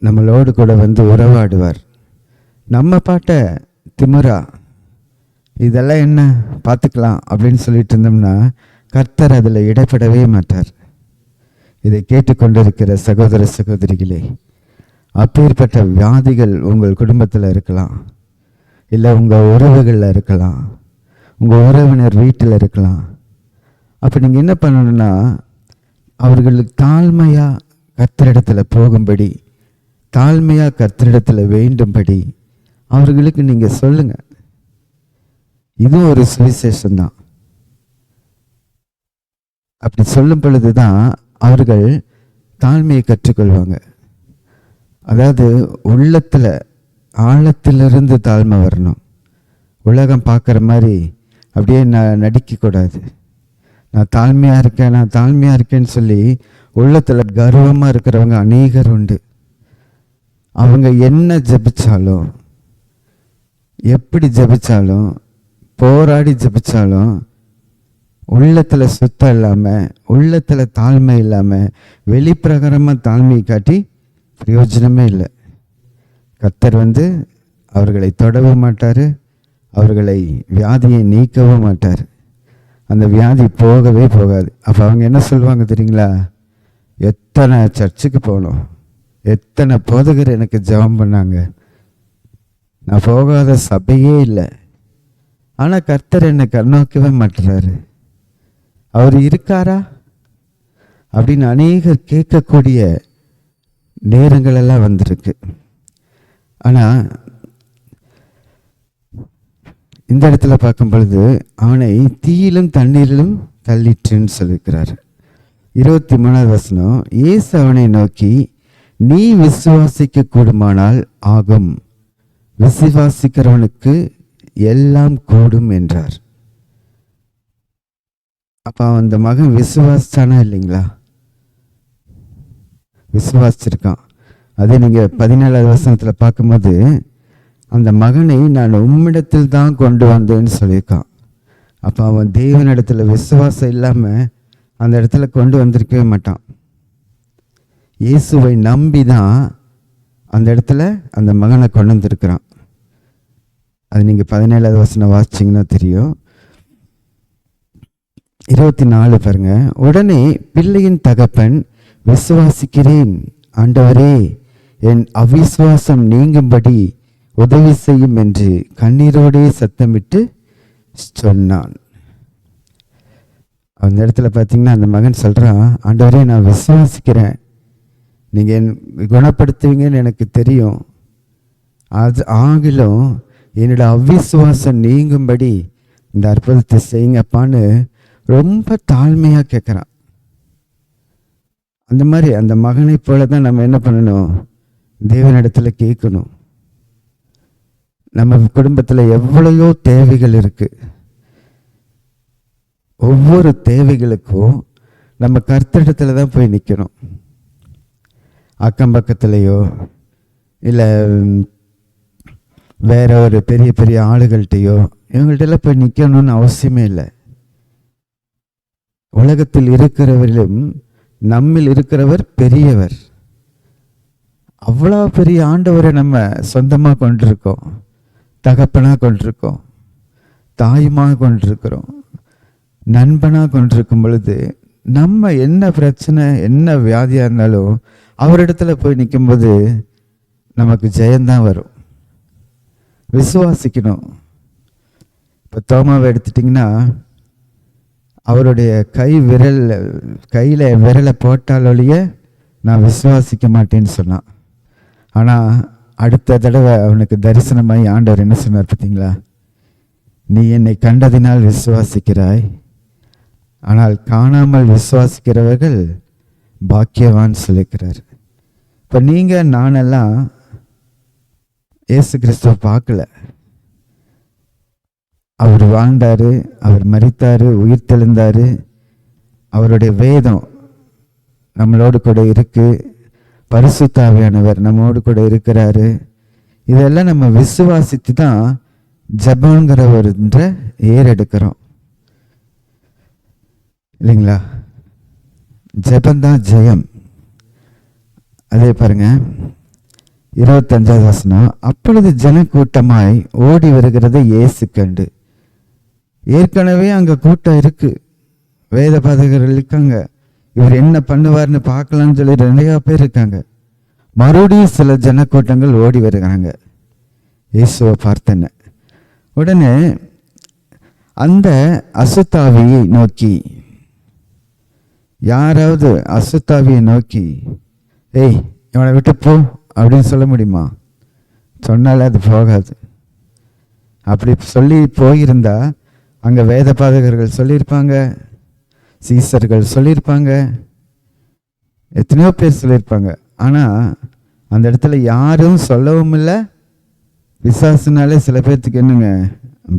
[SPEAKER 4] நம்மளோடு கூட உறவாடுவார். நம்ம பாட்டை திமிரா இதெல்லாம் என்ன பார்த்துக்கலாம் அப்படின்னு சொல்லிட்டு இருந்தோம்னா கர்த்தர் அதில் இடைப்படவே மாட்டார். இதை கேட்டுக்கொண்டிருக்கிற சகோதர சகோதரிகளே, அப்பேற்பட்ட வியாதிகள் உங்கள் குடும்பத்தில் இருக்கலாம், இல்லை உங்கள் உறவுகளில் இருக்கலாம், உங்கள் உறவினர் வீட்டில் இருக்கலாம். அப்போ நீங்கள் என்ன பண்ணணும்னா அவர்களுக்கு தாழ்மையாக கர்த்தரிடத்தில் போகும்படி, தாழ்மையாக கர்த்தரிடத்தில் வேண்டும்படி அவர்களுக்கு நீங்கள் சொல்லுங்கள். இது ஒரு சுவிசேஷம்தான். அப்படி சொல்லும் பொழுது தான் அவர்கள் தாழ்மையை கற்றுக்கொள்வாங்க. அதாவது உள்ளத்தில் ஆழத்திலிருந்து தாழ்மை வரணும். உலகம் பார்க்குற மாதிரி அப்படியே நடிக்கக்கூடாது. நான் தாழ்மையாக இருக்கேன், நான் தாழ்மையாக இருக்கேன்னு சொல்லி உள்ளத்தில் கர்வமாக இருக்கிறவங்க அநேகர் உண்டு. அவங்க என்ன ஜபிச்சாலும் எப்படி ஜபிச்சாலும் போராடி ஜெபிச்சாலும் உள்ளத்தில் சுத்தம் இல்லாமல், உள்ளத்தில் தாழ்மை இல்லாமல், வெளிப்பிரகாரமாக தாழ்மையை காட்டி பிரயோஜனமே இல்லை. கர்த்தர் அவர்களை தொடவும் மாட்டார், அவர்களை வியாதியை நீக்கவும் மாட்டார். அந்த வியாதி போகவே போகாது. அப்போ அவங்க என்ன சொல்லுவாங்க தெரியுங்களா? எத்தனை சர்ச்சுக்கு போகணும், எத்தனை போதகர் எனக்கு ஜெபம் பண்ணாங்க, நான் போகாத சபையே இல்லை, ஆனால் கர்த்தர் என்னை கண்ணோக்கவே மாட்டுறாரு, அவர் இருக்காரா அப்படின்னு அநேகர் கேட்கக்கூடிய நேரங்கள் எல்லாம் வந்திருக்கு. ஆனால் இந்த இடத்துல பார்க்கும் பொழுது அவனை தீயிலும் தண்ணீரிலும் தள்ளிற்றுன்னு சொல்லியிருக்கிறார். 23வது வசனம், இயேசு அவனை நோக்கி, நீ விசுவாசிக்க கூடுமானால் ஆகும், விசுவாசிக்கிறவனுக்கு எல்லாம் கூடும் என்றார். அப்போ அந்த மகன் விசுவாசிச்சானா இல்லைங்களா? விசுவாசிச்சிருக்கான். அதே நீங்கள் 17வது வசனத்தில் பார்க்கும்போது அந்த மகனை நான் உம்மிடத்தில் தான் கொண்டு வந்தேன்னு சொல்லியிருக்கான். அப்போ அவன் தேவனிடத்தில் விசுவாசம் இல்லாமல் அந்த இடத்துல கொண்டு வந்திருக்கவே மாட்டான். இயேசுவை நம்பி தான் அந்த இடத்துல அந்த மகனை கொண்டு வந்திருக்கிறான். அது நீங்கள் 17வது வசனம் வாசிச்சிங்கன்னா தெரியும். 24 பாருங்க. உடனே பிள்ளையின் தகப்பன், விசுவாசிக்கிறேன் ஆண்டவரே, என் அவிசுவாசம் நீங்கும்படி உதவி செய்யும் என்று கண்ணீரோடே சத்தமிட்டு சொன்னான். அந்த இடத்துல பார்த்தீங்கன்னா அந்த மகன் சொல்கிறான், ஆண்டவரே நான் விசுவாசிக்கிறேன், நீங்கள் குணப்படுத்துவீங்கன்னு எனக்கு தெரியும், அது ஆகிலும் என்னோட அவிசுவாசம் நீங்கும்படி இந்த அற்புதத்தை செய்யுங்கப்பான்னு ரொம்ப தாழ்மையாக கேட்குறான். அந்த மாதிரி அந்த மகனை போல தான் நம்ம என்ன பண்ணணும்? தேவனிடத்தில் கேட்கணும். நம்ம குடும்பத்தில் எவ்வளையோ தேவைகள் இருக்கு. ஒவ்வொரு தேவைகளுக்கும் நம்ம கர்த்தரிடத்துல தான் போய் நிற்கணும். அக்கம் பக்கத்துலேயோ இல்லை வேற ஒரு பெரிய பெரிய ஆளுகள்கிட்டையோ இவங்கள்ட்டெல்லாம் போய் நிற்கணும்னு அவசியமே இல்லை. உலகத்தில் இருக்கிறவரிலும் நம்மில் இருக்கிறவர் பெரியவர். அவ்வளோ பெரிய ஆண்டவரை நம்ம சொந்தமாக கொண்டிருக்கோம், தகப்பனாக கொண்டிருக்கோம், தாயுமாக கொண்டிருக்கிறோம், நண்பனாக கொண்டிருக்கும் பொழுது நம்ம என்ன பிரச்சனை என்ன வியாதியாக இருந்தாலும் அவரிடத்துல போய் நிற்கும்போது நமக்கு ஜெயந்தான் வரும். விசுவாசிக்கணும். இப்போ தோமாவை எடுத்துட்டிங்கன்னா அவருடைய கையில் விரலை போட்டாலொழிய நான் விசுவாசிக்க மாட்டேன்னு சொன்னான். ஆனால் அடுத்த தடவை அவனுக்கு தரிசனமாகி ஆண்டவர் என்ன சொன்னார் பார்த்தீங்களா? நீ என்னை கண்டதினால் விசுவாசிக்கிறாய், ஆனால் காணாமல் விசுவாசிக்கிறவர்கள் பாக்கியவான் சொல்லிக்கிறார். இப்போ நீங்கள் நானெல்லாம் இயேசு கிறிஸ்துவை பார்க்கல. அவர் வாழ்ந்தார், அவர் மரித்தார், உயிர் தெழுந்தார், அவருடைய வேதம் நம்மளோடு கூட இருக்கு, பரிசுத்த ஆவியானவர் நம்மோடு கூட இருக்கிறாரு. இதெல்லாம் நம்ம விசுவாசித்து தான் ஜெபங்கிற ஒரு ஏறெடுக்கிறோம் இல்லைங்களா? ஜெபந்தான் ஜெயம். அதே பாருங்க 25வது வசனம், அப்பொழுது ஜனக்கூட்டமாய் ஓடி வருகிறதை இயேசு கண்டு. ஏற்கனவே அங்கே கூட்டம் இருக்கு, வேத பாதகர்கள் இருக்காங்க, இவர் என்ன பண்ணுவார்னு பார்க்கலான்னு சொல்லி நிறையா பேர் இருக்காங்க. மறுபடியும் சில ஜனக்கூட்டங்கள் ஓடி வருகிறாங்க இயேசுவை பார்த்தன. உடனே அந்த அசுத்தாவியை நோக்கி, யாராவது அசுத்தாவியை நோக்கி ஏய் இவனை விட்டு போ அப்படின்னு சொல்ல முடியுமா? சொன்னாலே அது போகாது. அப்படி சொல்லி போயிருந்தா அங்கே வேத பாதகர்கள் சொல்லியிருப்பாங்க, சீசர்கள் சொல்லியிருப்பாங்க, எத்தனையோ பேர் சொல்லியிருப்பாங்க. ஆனால் அந்த இடத்துல யாரும் சொல்லவும் இல்லை. விசுவாசனாலே சில பேர்த்துக்கு என்னங்க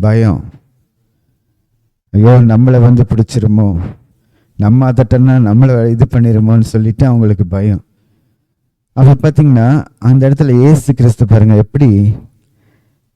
[SPEAKER 4] பயம், ஐயோ நம்மளை பிடிச்சிருமோ, நம்ம அதட்டன்னா நம்மளை இது பண்ணிடுமோன்னு சொல்லிட்டு அவங்களுக்கு பயம். அப்போ பார்த்தீங்கன்னா அந்த இடத்துல இயேசு கிறிஸ்து பாருங்க எப்படி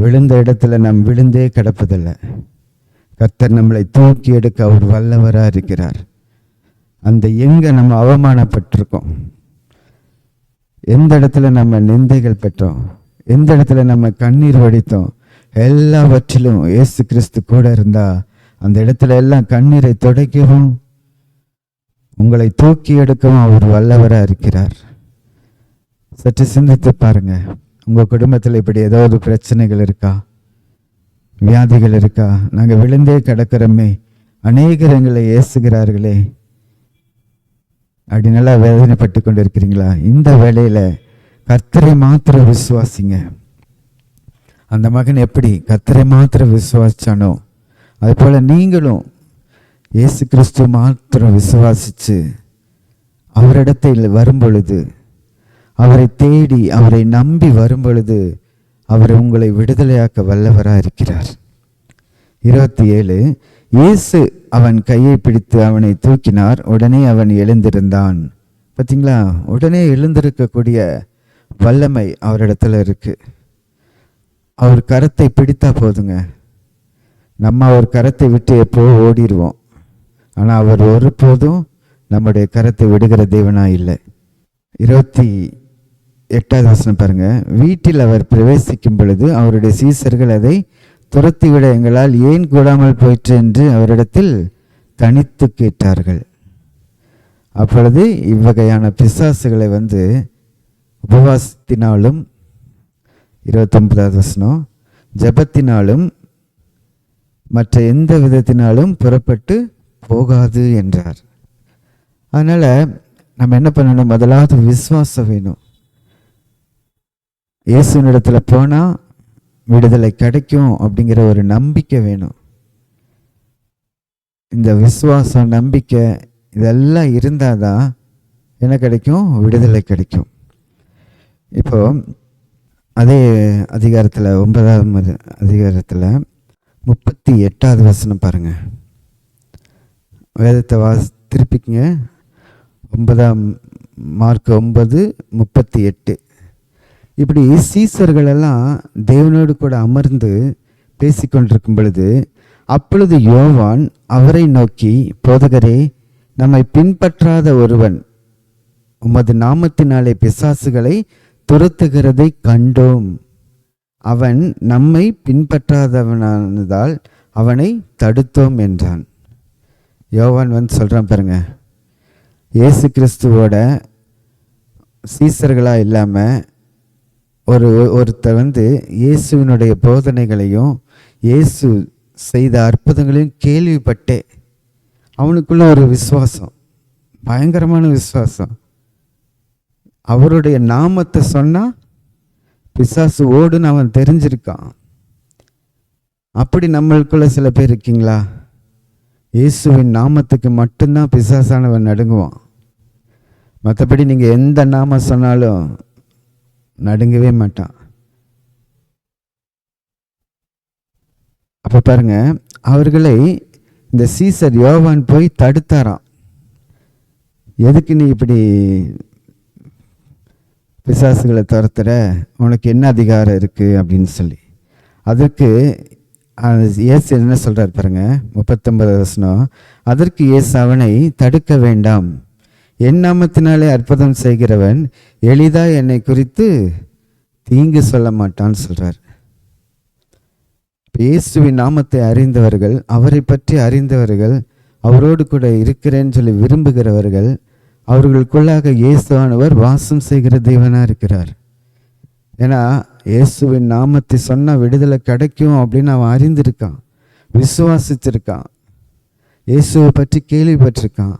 [SPEAKER 4] விழுந்த இடத்துல நாம் விழுந்தே கிடப்பதில்லை. கர்த்தர் நம்மளை தூக்கி எடுக்க அவர் வல்லவராக இருக்கிறார். அந்த எங்கே நம்ம அவமானப்பட்டிருக்கோம், எந்த இடத்துல நம்ம நிந்தைகள் பெற்றோம், எந்த இடத்துல நம்ம கண்ணீர் வடித்தோம், எல்லாவற்றிலும் இயேசு கிறிஸ்து கூட இருந்தா அந்த இடத்துல எல்லாம் கண்ணீரை துடைக்கவும் உங்களை தூக்கி எடுக்கவும் அவர் வல்லவராக இருக்கிறார். சற்று சிந்தித்து பாருங்க. உங்கள் குடும்பத்தில் இப்படி ஏதோ ஒரு பிரச்சனைகள் இருக்கா, வியாதிகள் இருக்கா? நாங்கள் விழுந்தே கிடக்கிறோமே, அநேகர் எங்களை ஏசுகிறார்களே, அப்படி நல்லா வேதனைப்பட்டு கொண்டு இருக்கிறீங்களா? இந்த வேளையில் கர்த்தரை மாத்திரம் விசுவாசிங்க. அந்த மகன் எப்படி கர்த்தரை மாத்திரம் விசுவாசிச்சானோ அதுபோல் நீங்களும் இயேசு கிறிஸ்து மாத்திரம் விசுவாசித்து அவரிடத்தில் வரும்பொழுது, அவரை தேடி அவரை நம்பி வரும்பொழுது அவர் உங்களை விடுதலையாக்க வல்லவராக இருக்கிறார். 27 இயேசு அவன் கையை பிடித்து அவனை தூக்கினார், உடனே அவன் எழுந்திருந்தான். பார்த்தீங்களா? உடனே எழுந்திருக்கக்கூடிய வல்லமை அவரிடத்துல இருக்கு. அவர் கரத்தை பிடித்தா போதுங்க. நம்ம அவர் கரத்தை விட்டு எப்போ ஓடிடுவோம். ஆனால் அவர் ஒருபோதும் நம்முடைய கரத்தை விடுகிற தேவனா இல்லை. 28 பாருங்க. வீட்டில் அவர் பிரவேசிக்கும் பொழுது அவருடைய சீசர்கள் அதை துரத்திவிட எங்களால் ஏன் கூடாமல் போயிற்று என்று அவரிடத்தில் தனித்து கேட்டார்கள். அப்பொழுது இவ்வகையான பிசாசுகளை உபவாசத்தினாலும் 29 ஜெபத்தினாலும் மற்ற எந்த விதத்தினாலும் புறப்பட்டு போகாது என்றார். அதனால் நம்ம என்ன பண்ணணும்? முதலாவது விசுவாசம் வேணும். இயேசுனிடத்தில் போனால் விடுதலை கிடைக்கும் அப்படிங்கிற ஒரு நம்பிக்கை வேணும். இந்த விசுவாசம், நம்பிக்கை இதெல்லாம் இருந்தால் தான் என்ன கிடைக்கும்? விடுதலை கிடைக்கும். இப்போ அதே அதிகாரத்தில் 9ஆம் அதிகாரத்தில் 38 பாருங்கள். வேதத்தை திருப்பிக்குங்க. 9ஆம் மார்க் 9:38. இப்படி சீசர்களெல்லாம் தேவனோடு கூட அமர்ந்து பேசிக்கொண்டிருக்கும் பொழுது அப்பொழுது யோவான் அவரை நோக்கி, போதகரே, நம்மை பின்பற்றாத ஒருவன் உமது நாமத்தினாலே பிசாசுகளை துரத்துகிறதை கண்டோம். அவன் நம்மை பின்பற்றாதவனானதால் அவனை தடுத்தோம் என்றான். யோவான் சொல்கிறான் பாருங்க, இயேசு கிறிஸ்துவோட சீசர்களாக இல்லாமல் ஒருத்தர் இயேசுவினுடைய போதனைகளையும் இயேசு செய்த அற்புதங்களையும் கேள்விப்பட்டே அவனுக்குள்ள ஒரு விசுவாசம், பயங்கரமான விசுவாசம். அவருடைய நாமத்தை சொன்னால் பிசாசு ஓடுன்னு அவன் தெரிஞ்சிருக்கான். அப்படி நம்மளுக்குள்ள சில பேர் இருக்கீங்களா? இயேசுவின் நாமத்துக்கு மட்டும்தான் பிசாசானவன் நடுங்குவான். மற்றபடி நீங்கள் எந்த நாமம் சொன்னாலும் நடுங்கவே மாட்டான். அப்போ பாருங்க, அவர்களை இந்த சீசர் யோவான் போய் தடுத்தாராம். எதுக்கு நீ இப்படி பிசாசுகளை துரத்துற, உனக்கு என்ன அதிகாரம் இருக்குது அப்படின்னு சொல்லி. அதற்கு இயேசு என்ன சொல்கிறார் பாருங்க, 39 அதற்கு இயேசு அவனை தடுக்க வேண்டாம், என் நாமத்தினாலே அற்புதம் செய்கிறவன் எளிதாக என்னை குறித்து தீங்கு சொல்ல மாட்டான்னு சொல்கிறார். இயேசுவின் நாமத்தை அறிந்தவர்கள், அவரை பற்றி அறிந்தவர்கள், அவரோடு கூட இருக்கிறேன்னு சொல்லி விரும்புகிறவர்கள், அவர்களுக்குள்ளாக இயேசுவானவர் வாசம் செய்கிற தேவனாக இருக்கிறார். ஏன்னா இயேசுவின் நாமத்தை சொன்ன விடுதலை கிடைக்கும் அப்படின்னு அவன் அறிந்திருக்கான், விசுவாசிச்சிருக்கான், இயேசுவை பற்றி கேள்விப்பட்டிருக்கான்.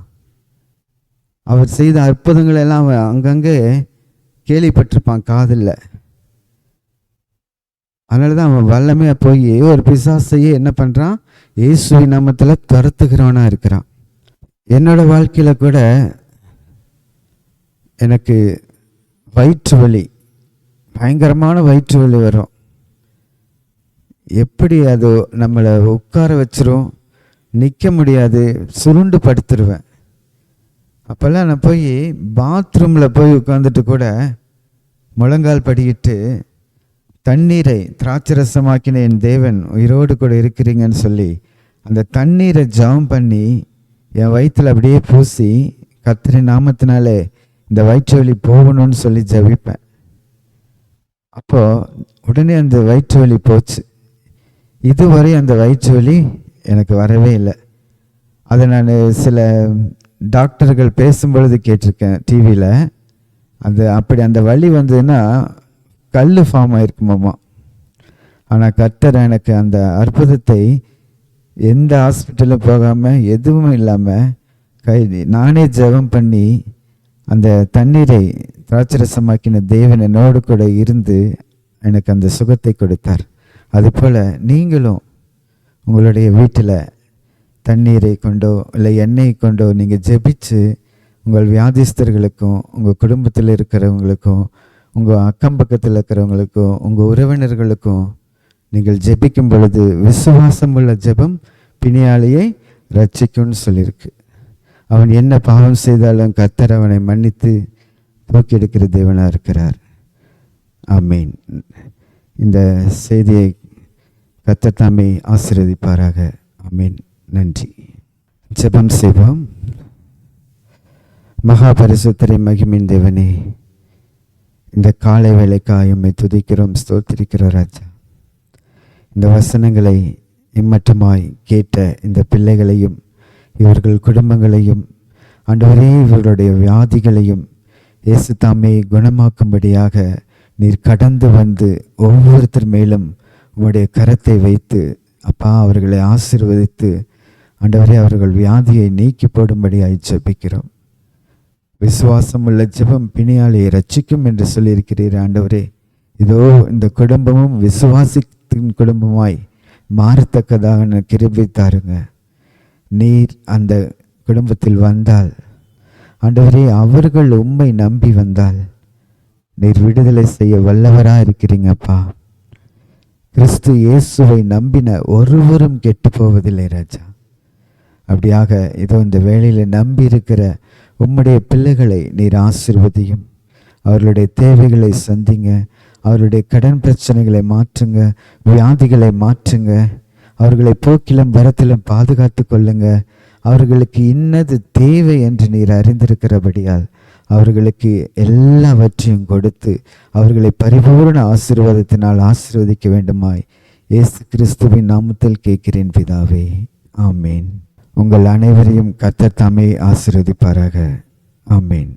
[SPEAKER 4] அவர் செய்த அற்புதங்கள் எல்லாம் அவன் அங்கங்கே கேள்விப்பட்டிருப்பான் காதில். அதனால தான் அவன் வல்லமையாக போய் ஒரு பிசாசையே என்ன பண்ணுறான்? இயேசுவின் நாமத்தில் துரத்துகிறவனாக இருக்கிறான். என்னோட வாழ்க்கையில் கூட எனக்கு வயிற்று வலி, பயங்கரமான வயிற்று வலி வரும். எப்படி அது நம்மளை உட்கார வச்சிரும், நிற்க முடியாது, சுருண்டு படுத்துருவேன். அப்போல்லாம் நான் போய் பாத்ரூமில் போய் உட்காந்துட்டு கூட முழங்கால் படிக்கிட்டு தண்ணீரை திராட்சரசமாக்கின என் தேவன் உயிரோடு கூட இருக்கிறீங்கன்னு சொல்லி அந்த தண்ணீரை ஜெபம் பண்ணி என் வயிற்றில் அப்படியே பூசி கர்த்தரின் நாமத்தினாலே இந்த வயிற்று வலி போகணும்னு சொல்லி ஜெபிப்பேன். அப்போது உடனே அந்த வயிற்று வலி போச்சு. இதுவரை அந்த வயிற்று வலி எனக்கு வரவே இல்லை. அதை நான் சில டாக்டர்கள் பேசும்பொழுது கேட்டிருக்கேன் டிவியில். அப்படி அந்த வலி வந்ததுன்னா கல் ஃபார்ம் ஆகிருக்குமாம்மா. ஆனால் கர்த்தர் எனக்கு அந்த அற்புதத்தை எந்த ஹாஸ்பிட்டலும் போகாமல் எதுவும் இல்லாமல் நானே ஜெபம் பண்ணி அந்த தண்ணீரை திராட்சரசமாக்கின தேவன் என்னோடு கூட இருந்து எனக்கு அந்த சுகத்தை கொடுத்தார். அதுபோல் நீங்களும் உங்களுடைய வீட்டில் தண்ணீரை கொண்டோ இல்லை எண்ணெயை கொண்டோ நீங்கள் ஜெபிச்சு உங்கள் வியாதிஸ்தர்களுக்கும் உங்கள் குடும்பத்தில் இருக்கிறவங்களுக்கும் உங்கள் அக்கம் பக்கத்தில் இருக்கிறவங்களுக்கும் உங்கள் உறவினர்களுக்கும் நீங்கள் ஜெபிக்கும் பொழுது விசுவாசம் உள்ள ஜெபம் பிணியாளியை ரட்சிக்கும்னு சொல்லியிருக்கு. அவன் என்ன பாவம் செய்தாலும் கர்த்தர் அவனை மன்னித்து தூக்கி எடுக்கிற தேவனாக இருக்கிறார். ஆமீன். இந்த செய்தியை கர்த்தர் தாமே ஆசீர்வதிப்பாராக. ஆமீன். நன்றி. ஜெபம் செய்வோம். மகா பரிசுத்தரை மகிமின் தேவனே, இந்த காலை வேளைக்காய் உம்மை துதிக்கிறோம், ஸ்தோத்திரிக்கிறோம் ராஜா. இந்த வசனங்களை இம்மட்டுமாய் கேட்ட இந்த பிள்ளைகளையும் இவர்கள் குடும்பங்களையும் ஆண்டவரே இவர்களுடைய வியாதிகளையும் இயேசு தாமே குணமாக்கும்படியாக நீர் கடந்து வந்து ஒவ்வொருத்தர் மேலும் உம்முடைய கரத்தை வைத்து அப்பா அவர்களை ஆசீர்வதித்து ஆண்டவரே அவர்கள் வியாதியை நீக்கி போடும்படியாய் ஜெபிக்கிறோம். விசுவாசம் உள்ள ஜெபம் பிணியாளியை ரட்சிக்கும் என்று சொல்லியிருக்கிறீர் ஆண்டவரே. இதோ இந்த குடும்பமும் விசுவாசத்தின் குடும்பமாய் மாறத்தக்கதாக கிருபை தாருங்க. நீர் அந்த குடும்பத்தில் வந்தால் ஆண்டவரே அவர்கள் உம்மை நம்பி வந்தால் நீர் விடுதலை செய்ய வல்லவராக இருக்கிறீங்கப்பா. கிறிஸ்து இயேசுவை நம்பின ஒருவரும் கெட்டு போவதில்லை ராஜா. அப்படியாக இதோ இந்த வேளையில் நம்பி இருக்கிற உம்முடைய பிள்ளைகளை நீர் ஆசீர்வதியும். அவர்களுடைய தேவைகளை சந்திங்க. அவருடைய கடன் பிரச்சனைகளை மாற்றுங்க, வியாதிகளை மாற்றுங்க. அவர்களை போக்கிலும் வரத்திலும் பாதுகாத்து கொள்ளுங்க. அவர்களுக்கு இன்னது தேவை என்று நீர் அறிந்திருக்கிறபடியால் அவர்களுக்கு எல்லாவற்றையும் கொடுத்து அவர்களை பரிபூர்ண ஆசீர்வாதத்தினால் ஆசீர்வதிக்க வேண்டுமாய் இயேசு கிறிஸ்துவின் நாமத்தில் கேட்கிறேன் பிதாவே. ஆமேன். உங்கள் அனைவரையும் கர்த்தர் தாமே ஆசீர்வதிப்பாராக. ஆமேன்.